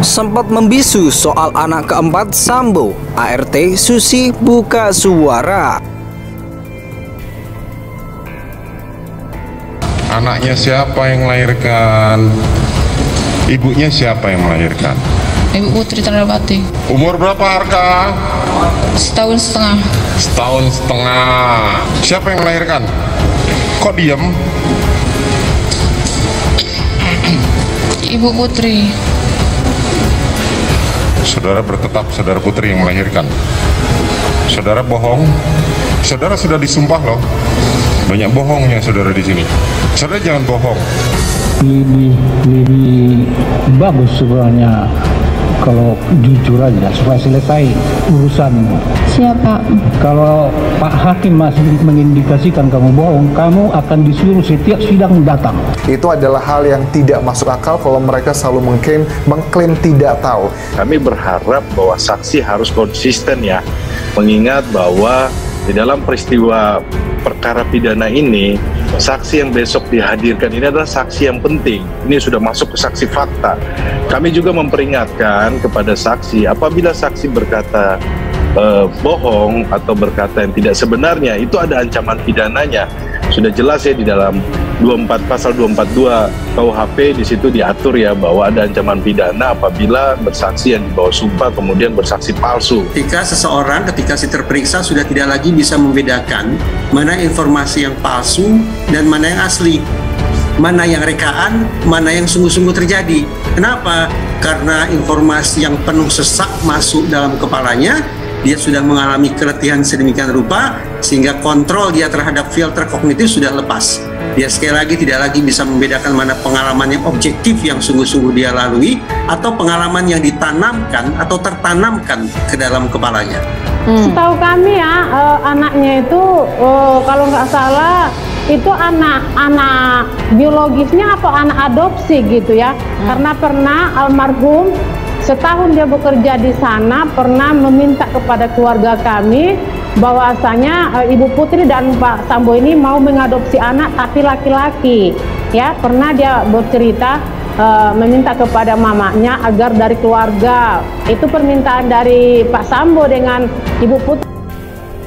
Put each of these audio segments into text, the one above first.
Sempat membisu soal anak keempat Sambo, ART Susi buka suara. Anaknya siapa yang melahirkan? Ibunya siapa yang melahirkan? Ibu Putri Chandrawati. Umur berapa Arka? Setahun setengah. Setahun setengah. Siapa yang melahirkan? Kok diem? Ibu Putri. Saudara bertetap saudara Putri yang melahirkan. Saudara bohong. Saudara sudah disumpah loh. Banyak bohongnya saudara di sini. Saudara jangan bohong. Lebih bagus sebenarnya kalau jujur aja supaya selesai urusan. Siapa? Kalau Pak Hakim masih mengindikasikan kamu bohong, kamu akan disuruh setiap sidang datang. Itu adalah hal yang tidak masuk akal kalau mereka selalu mengklaim tidak tahu. Kami berharap bahwa saksi harus konsisten ya, mengingat bahwa di dalam peristiwa perkara pidana ini, saksi yang besok dihadirkan ini adalah saksi yang penting. Ini sudah masuk ke saksi fakta. Kami juga memperingatkan kepada saksi, apabila saksi berkata bohong atau berkata yang tidak sebenarnya, itu ada ancaman pidananya. Sudah jelas ya di dalam pasal 242 KUHP, di situ diatur ya bahwa ada ancaman pidana apabila bersaksi yang di bawah sumpah kemudian bersaksi palsu. Ketika si terperiksa sudah tidak lagi bisa membedakan mana informasi yang palsu dan mana yang asli, mana yang rekaan, mana yang sungguh-sungguh terjadi. Kenapa? Karena informasi yang penuh sesak masuk dalam kepalanya, dia sudah mengalami keletihan sedemikian rupa sehingga kontrol dia terhadap filter kognitif sudah lepas. Dia sekali lagi tidak lagi bisa membedakan mana pengalaman yang objektif yang sungguh-sungguh dia lalui atau pengalaman yang ditanamkan atau tertanamkan ke dalam kepalanya. Setahu kami ya, anaknya itu kalau nggak salah itu anak biologisnya atau anak adopsi gitu ya. Karena pernah almarhum setahun dia bekerja di sana pernah meminta kepada keluarga kami bahwasanya Ibu Putri dan Pak Sambo ini mau mengadopsi anak tapi laki-laki. Ya, pernah dia bercerita meminta kepada mamanya agar dari keluarga. Itu permintaan dari Pak Sambo dengan Ibu Putri.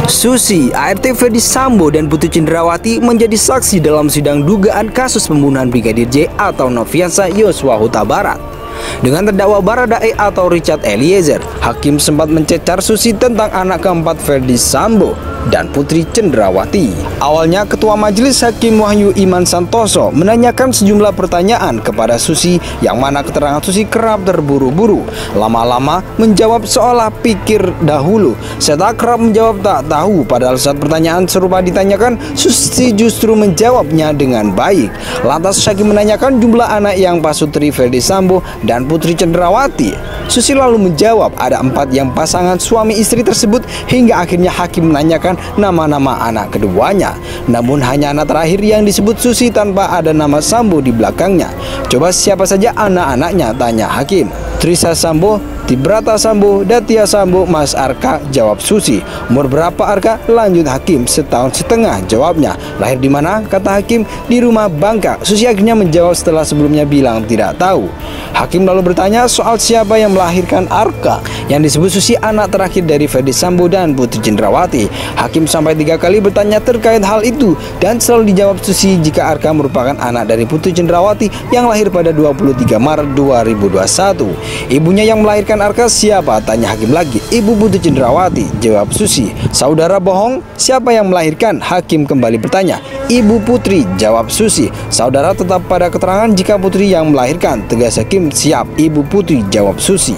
Susi, ART Ferdi Sambo dan Putri Chandrawati menjadi saksi dalam sidang dugaan kasus pembunuhan Brigadir J atau Nofriansah Yosua Huta Barat. Dengan terdakwa Baradae atau Richard Eliezer, hakim sempat mencecar Susi tentang anak keempat Ferdi Sambo dan Putri Chandrawati. Awalnya Ketua Majelis Hakim Wahyu Iman Santoso menanyakan sejumlah pertanyaan kepada Susi yang mana keterangan Susi kerap terburu-buru. Lama-lama menjawab seolah pikir dahulu. Saya tak kerap menjawab tak tahu, padahal saat pertanyaan serupa ditanyakan, Susi justru menjawabnya dengan baik. Lantas hakim menanyakan jumlah anak yang pasutri Ferdi Sambo dan Putri Chandrawati. Susi lalu menjawab ada 4 yang pasangan suami istri tersebut, hingga akhirnya hakim menanyakan nama-nama anak keduanya. Namun hanya anak terakhir yang disebut Susi tanpa ada nama Sambo di belakangnya. Coba siapa saja anak-anaknya, tanya hakim. Trisa Sambo, Tibrata Sambo, Datia Sambo, Mas Arka, jawab Susi. Umur berapa Arka? Lanjut hakim. Setahun setengah, jawabnya. Lahir di mana? Kata hakim, di rumah Bangka. Susi akhirnya menjawab setelah sebelumnya bilang tidak tahu. Hakim lalu bertanya soal siapa yang melahirkan Arka. Yang disebut Susi anak terakhir dari Ferdi Sambo dan Putri Chandrawati. Hakim sampai 3 kali bertanya terkait hal itu dan selalu dijawab Susi jika Arka merupakan anak dari Putri Chandrawati yang lahir pada 23 Maret 2021. Ibunya yang melahirkan Arka siapa? Tanya hakim lagi. Ibu Putri Chandrawati, jawab Susi. Saudara bohong? Siapa yang melahirkan? Hakim kembali bertanya. Ibu Putri, jawab Susi. Saudara tetap pada keterangan jika Putri yang melahirkan, tegas hakim. Siap, Ibu Putri, jawab Susi.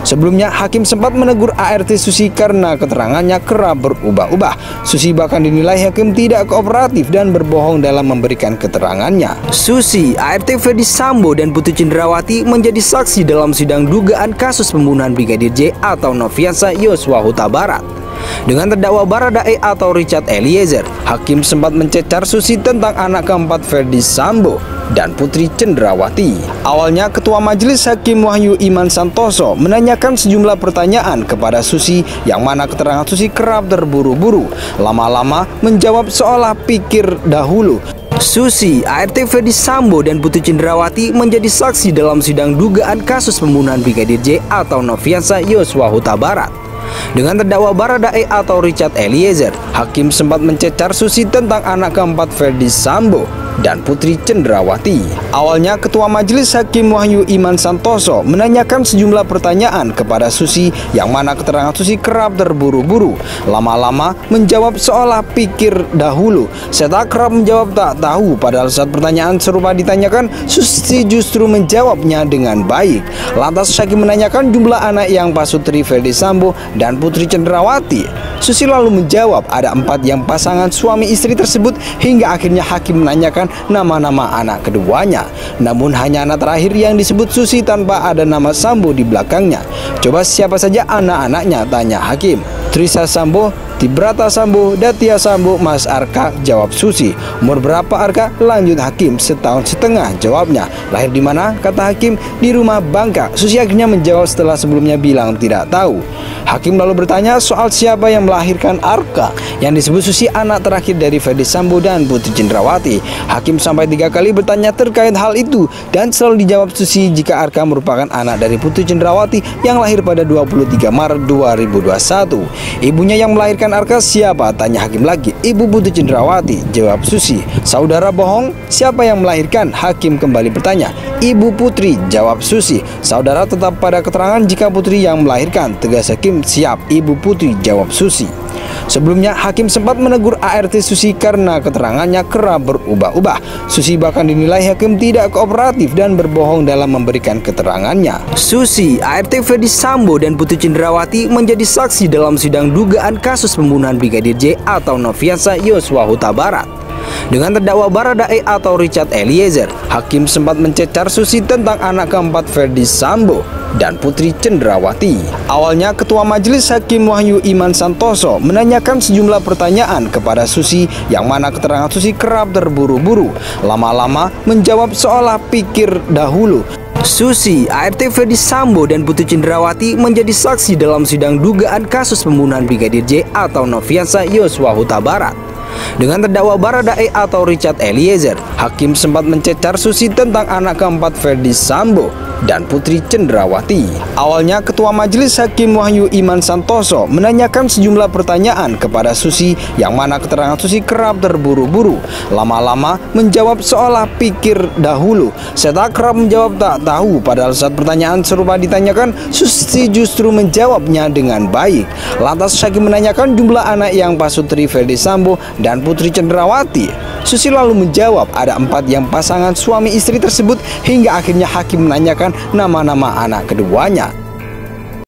Sebelumnya hakim sempat menegur ART Susi karena keterangannya kerap berubah-ubah. Susi bahkan dinilai hakim tidak kooperatif dan berbohong dalam memberikan keterangannya. Susi, ART Ferdi Sambo dan Putri Chandrawati menjadi saksi dalam sidang dugaan kasus pembunuhan Brigadir J atau Nofriansah Yosua Huta Barat. Dengan terdakwa Baradae atau Richard Eliezer, hakim sempat mencecar Susi tentang anak keempat Ferdi Sambo dan Putri Chandrawati. Awalnya Ketua Majelis Hakim Wahyu Iman Santoso menanyakan sejumlah pertanyaan kepada Susi yang mana keterangan Susi kerap terburu-buru. Lama-lama menjawab seolah pikir dahulu. Susi, ART Ferdi Sambo dan Putri Cendrawati menjadi saksi dalam sidang dugaan kasus pembunuhan Brigadir J atau Nofriansah Yosua Huta Barat. Dengan terdakwa Baradae atau Richard Eliezer, hakim sempat mencecar Susi tentang anak keempat Ferdi Sambo dan Putri Cendrawati. Awalnya Ketua Majelis Hakim Wahyu Iman Santoso menanyakan sejumlah pertanyaan kepada Susi yang mana keterangan Susi kerap terburu-buru. Lama-lama menjawab seolah pikir dahulu. Serta kerap menjawab tak tahu, padahal saat pertanyaan serupa ditanyakan, Susi justru menjawabnya dengan baik. Lantas hakim menanyakan jumlah anak yang pasutri Ferdi Sambo dan Putri Cendrawati. Susi lalu menjawab ada 4 yang pasangan suami istri tersebut, hingga akhirnya hakim menanyakan nama-nama anak keduanya. Namun hanya anak terakhir yang disebut Susi tanpa ada nama Sambo di belakangnya. Coba siapa saja anak-anaknya, tanya hakim. Trisa Sambo, Tibrata Sambo, Datia Sambo, Mas Arka, jawab Susi. Umur berapa Arka? Lanjut hakim. 1,5 tahun jawabnya. Lahir di mana? Kata hakim, di rumah Bangka. Susi akhirnya menjawab setelah sebelumnya bilang tidak tahu. Hakim lalu bertanya soal siapa yang melahirkan Arka. Yang disebut Susi anak terakhir dari Ferdi Sambo dan Putri Cendrawati. Hakim sampai 3 kali bertanya terkait hal itu dan selalu dijawab Susi jika Arka merupakan anak dari Putri Cendrawati yang lahir pada 23 Maret 2021. Ibunya yang melahirkan Arka siapa? Tanya hakim lagi. Ibu Putri Cendrawati, jawab Susi. Saudara bohong? Siapa yang melahirkan? Hakim kembali bertanya. Ibu Putri, jawab Susi. Saudara tetap pada keterangan jika Putri yang melahirkan, tegas hakim. Siap, Ibu Putri, jawab Susi. Sebelumnya hakim sempat menegur ART Susi karena keterangannya kerap berubah-ubah. Susi bahkan dinilai hakim tidak kooperatif dan berbohong dalam memberikan keterangannya. Susi, ART Ferdi Sambo dan Putri Cendrawati menjadi saksi dalam sidang dugaan kasus pembunuhan Brigadir J atau Nofriansah Yosua Huta Barat. Dengan terdakwa Baradae atau Richard Eliezer, hakim sempat mencecar Susi tentang anak keempat Ferdi Sambo dan Putri Cendrawati. Awalnya Ketua Majelis Hakim Wahyu Iman Santoso menanyakan sejumlah pertanyaan kepada Susi yang mana keterangan Susi kerap terburu-buru. Lama-lama menjawab seolah pikir dahulu. Susi, ART Ferdi Sambo dan Putri Cendrawati menjadi saksi dalam sidang dugaan kasus pembunuhan Brigadir J atau Nofriansah Yosua Huta Barat. Dengan terdakwa Baradae atau Richard Eliezer, hakim sempat mencecar Susi tentang anak keempat Ferdi Sambo dan Putri Cendrawati. Awalnya Ketua Majelis Hakim Wahyu Iman Santoso menanyakan sejumlah pertanyaan kepada Susi yang mana keterangan Susi kerap terburu-buru. Lama-lama menjawab seolah pikir dahulu. Serta kerap menjawab tak tahu, padahal saat pertanyaan serupa ditanyakan, Susi justru menjawabnya dengan baik. Lantas hakim menanyakan jumlah anak yang pasutri Ferdi Sambo dan Putri Cendrawati. Susi lalu menjawab ada 4 yang pasangan suami istri tersebut, hingga akhirnya hakim menanyakan nama-nama anak keduanya.